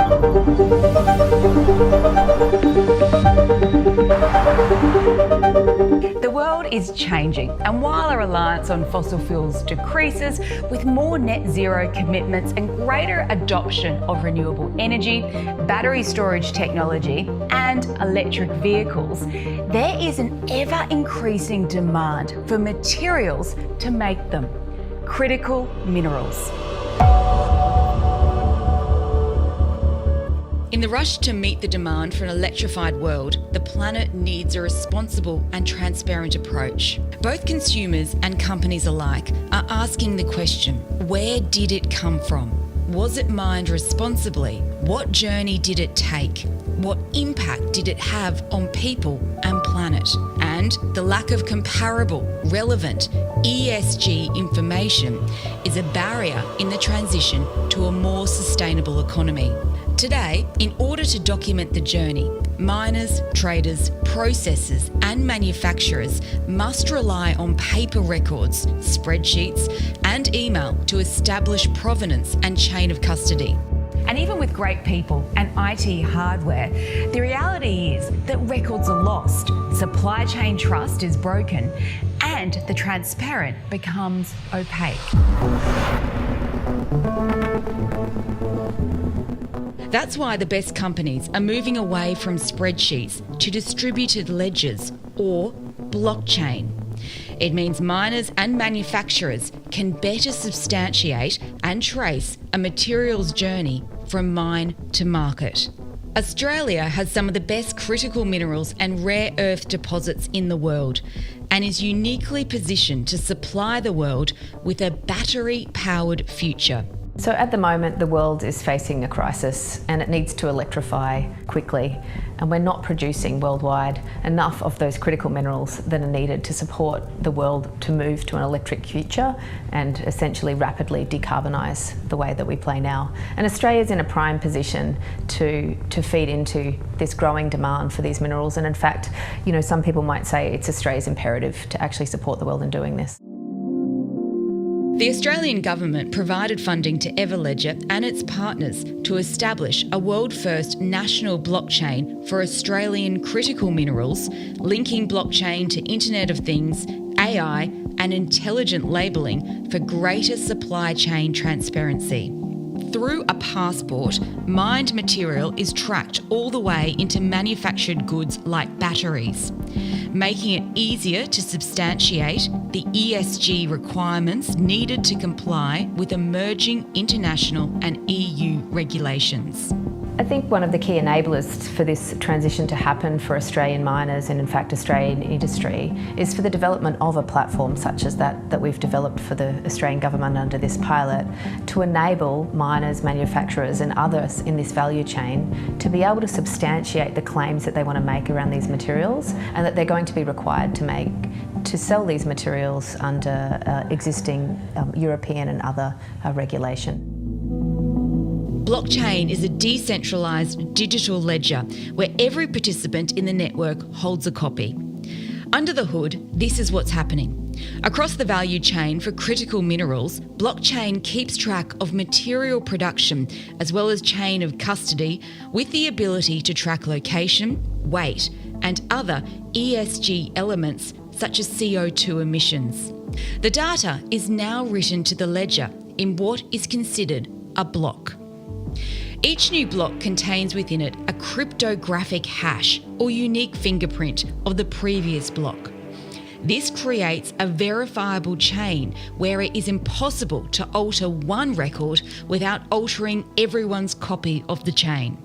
The world is changing, and while our reliance on fossil fuels decreases, with more net zero commitments and greater adoption of renewable energy, battery storage technology, and electric vehicles, there is an ever-increasing demand for materials to make them, critical minerals. In the rush to meet the demand for an electrified world, the planet needs a responsible and transparent approach. Both consumers and companies alike are asking the question, where did it come from? Was it mined responsibly? What journey did it take? What impact did it have on people and planet? And the lack of comparable, relevant ESG information is a barrier in the transition to a more sustainable economy. Today, in order to document the journey, miners, traders, processors and manufacturers must rely on paper records, spreadsheets and email to establish provenance and chain of custody. And even with great people and IT hardware, the reality is that records are lost, supply chain trust is broken, and the transparent becomes opaque. That's why the best companies are moving away from spreadsheets to distributed ledgers or blockchain. It means miners and manufacturers can better substantiate and trace a material's journey from mine to market. Australia has some of the best critical minerals and rare earth deposits in the world and is uniquely positioned to supply the world with a battery-powered future. So at the moment, the world is facing a crisis and it needs to electrify quickly. And we're not producing worldwide enough of those critical minerals that are needed to support the world to move to an electric future and essentially rapidly decarbonise the way that we play now. And Australia's in a prime position to feed into this growing demand for these minerals. And in fact, you know, some people might say it's Australia's imperative to actually support the world in doing this. The Australian government provided funding to Evergrande and its partners to establish a world-first national blockchain for Australian critical minerals, linking blockchain to Internet of Things, AI and intelligent labelling for greater supply chain transparency. Through a passport, mined material is tracked all the way into manufactured goods like batteries, making it easier to substantiate the ESG requirements needed to comply with emerging international and EU regulations. I think one of the key enablers for this transition to happen for Australian miners and in fact Australian industry is for the development of a platform such as that we've developed for the Australian government under this pilot to enable miners, manufacturers and others in this value chain to be able to substantiate the claims that they want to make around these materials and that they're going to be required to make to sell these materials under existing European and other regulation. Blockchain is a decentralised digital ledger where every participant in the network holds a copy. Under the hood, this is what's happening. Across the value chain for critical minerals, blockchain keeps track of material production as well as chain of custody with the ability to track location, weight and other ESG elements such as CO2 emissions. The data is now written to the ledger in what is considered a block. Each new block contains within it a cryptographic hash or unique fingerprint of the previous block. This creates a verifiable chain where it is impossible to alter one record without altering everyone's copy of the chain.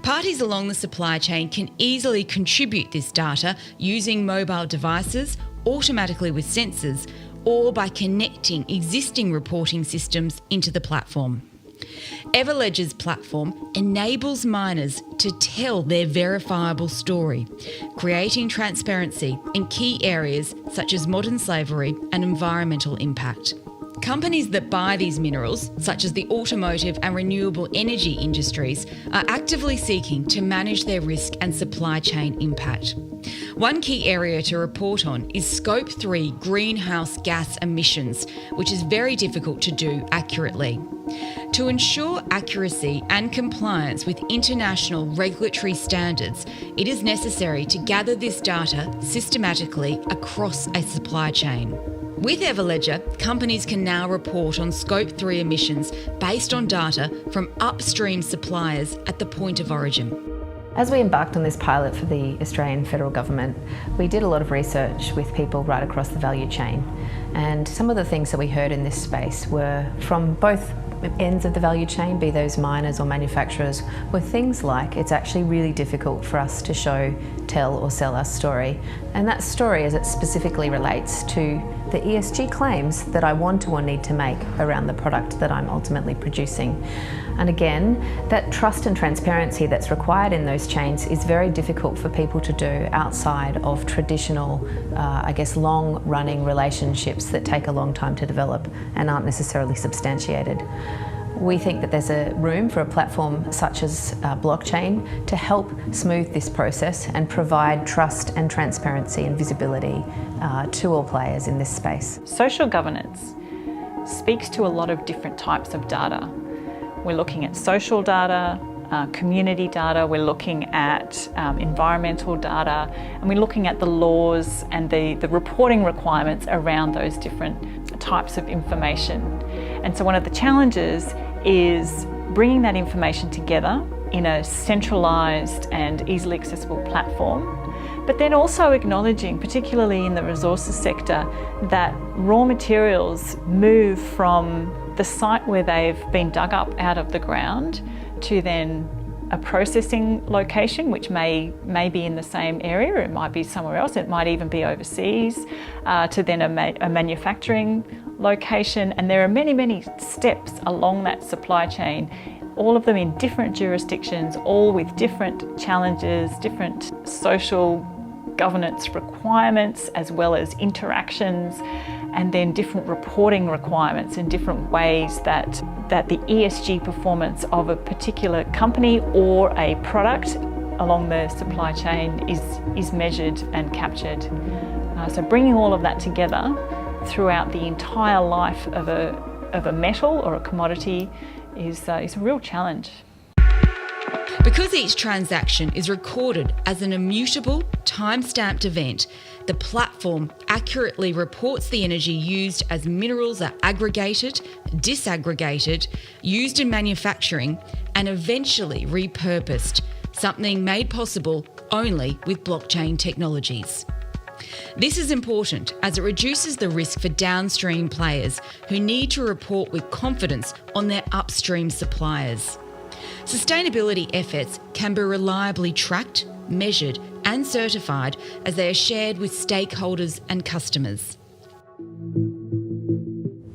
Parties along the supply chain can easily contribute this data using mobile devices, automatically with sensors, or by connecting existing reporting systems into the platform. Everledger's platform enables miners to tell their verifiable story, creating transparency in key areas such as modern slavery and environmental impact. Companies that buy these minerals, such as the automotive and renewable energy industries, are actively seeking to manage their risk and supply chain impact. One key area to report on is Scope 3 greenhouse gas emissions, which is very difficult to do accurately. To ensure accuracy and compliance with international regulatory standards, it is necessary to gather this data systematically across a supply chain. With Everledger, companies can now report on Scope 3 emissions based on data from upstream suppliers at the point of origin. As we embarked on this pilot for the Australian federal government, we did a lot of research with people right across the value chain. And some of the things that we heard in this space were from both ends of the value chain, be those miners or manufacturers, were things like it's actually really difficult for us to show, tell or sell our story. And that story, as it specifically relates to the ESG claims that I want or need to make around the product that I'm ultimately producing. And again, that trust and transparency that's required in those chains is very difficult for people to do outside of traditional, long-running relationships that take a long time to develop and aren't necessarily substantiated. We think that there's a room for a platform such as blockchain to help smooth this process and provide trust and transparency and visibility to all players in this space. Social governance speaks to a lot of different types of data. We're looking at social data, community data, we're looking at environmental data, and we're looking at the laws and the reporting requirements around those different types of information. And so one of the challenges is bringing that information together in a centralised and easily accessible platform, but then also acknowledging, particularly in the resources sector, that raw materials move from the site where they've been dug up out of the ground to then a processing location, which may be in the same area, it might be somewhere else, it might even be overseas, to then a manufacturing location. And there are many, many steps along that supply chain, all of them in different jurisdictions, all with different challenges, different social governance requirements, as well as interactions, and then different reporting requirements in different ways that the ESG performance of a particular company or a product along the supply chain is measured and captured. So bringing all of that together throughout the entire life of a metal or a commodity is a real challenge. Because each transaction is recorded as an immutable, time-stamped event, the platform accurately reports the energy used as minerals are aggregated, disaggregated, used in manufacturing, and eventually repurposed, something made possible only with blockchain technologies. This is important as it reduces the risk for downstream players who need to report with confidence on their upstream suppliers. Sustainability efforts can be reliably tracked, measured and certified as they are shared with stakeholders and customers.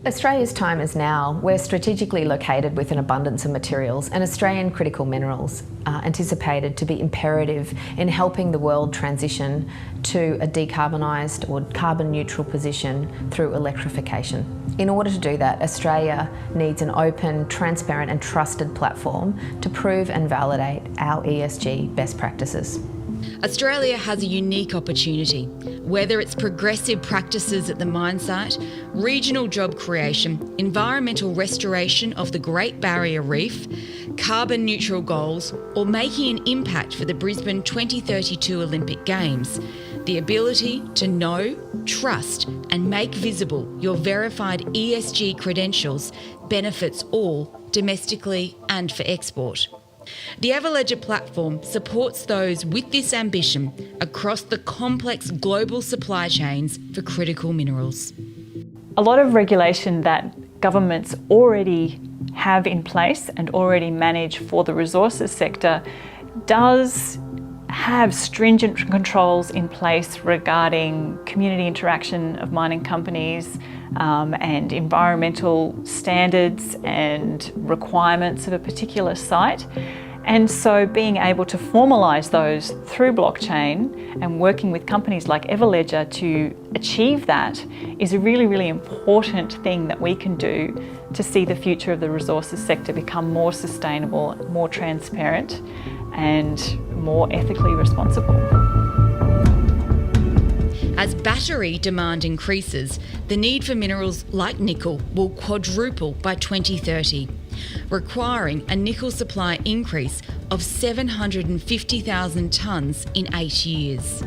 Australia's time is now. We're strategically located with an abundance of materials and Australian critical minerals are anticipated to be imperative in helping the world transition to a decarbonised or carbon neutral position through electrification. In order to do that, Australia needs an open, transparent and trusted platform to prove and validate our ESG best practices. Australia has a unique opportunity, whether it's progressive practices at the mine site, regional job creation, environmental restoration of the Great Barrier Reef, carbon neutral goals, or making an impact for the Brisbane 2032 Olympic Games. The ability to know, trust and make visible your verified ESG credentials benefits all domestically and for export. The Everledger platform supports those with this ambition across the complex global supply chains for critical minerals. A lot of regulation that governments already have in place and already manage for the resources sector does have stringent controls in place regarding community interaction of mining companies and environmental standards and requirements of a particular site. And so being able to formalise those through blockchain and working with companies like Everledger to achieve that is a really, really important thing that we can do to see the future of the resources sector become more sustainable, more transparent and more ethically responsible. As battery demand increases, the need for minerals like nickel will quadruple by 2030. requiring a nickel supply increase of 750,000 tonnes in 8 years.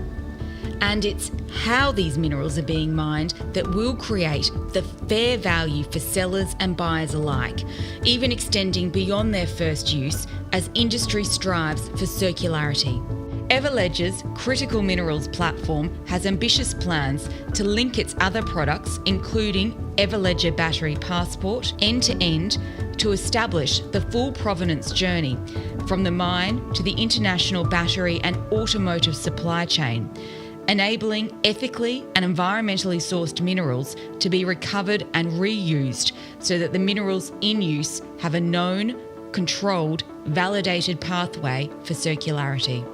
And it's how these minerals are being mined that will create the fair value for sellers and buyers alike, even extending beyond their first use as industry strives for circularity. Everledger's Critical Minerals platform has ambitious plans to link its other products, including Everledger Battery Passport, end-to-end to establish the full provenance journey from the mine to the international battery and automotive supply chain, enabling ethically and environmentally sourced minerals to be recovered and reused so that the minerals in use have a known, controlled, validated pathway for circularity.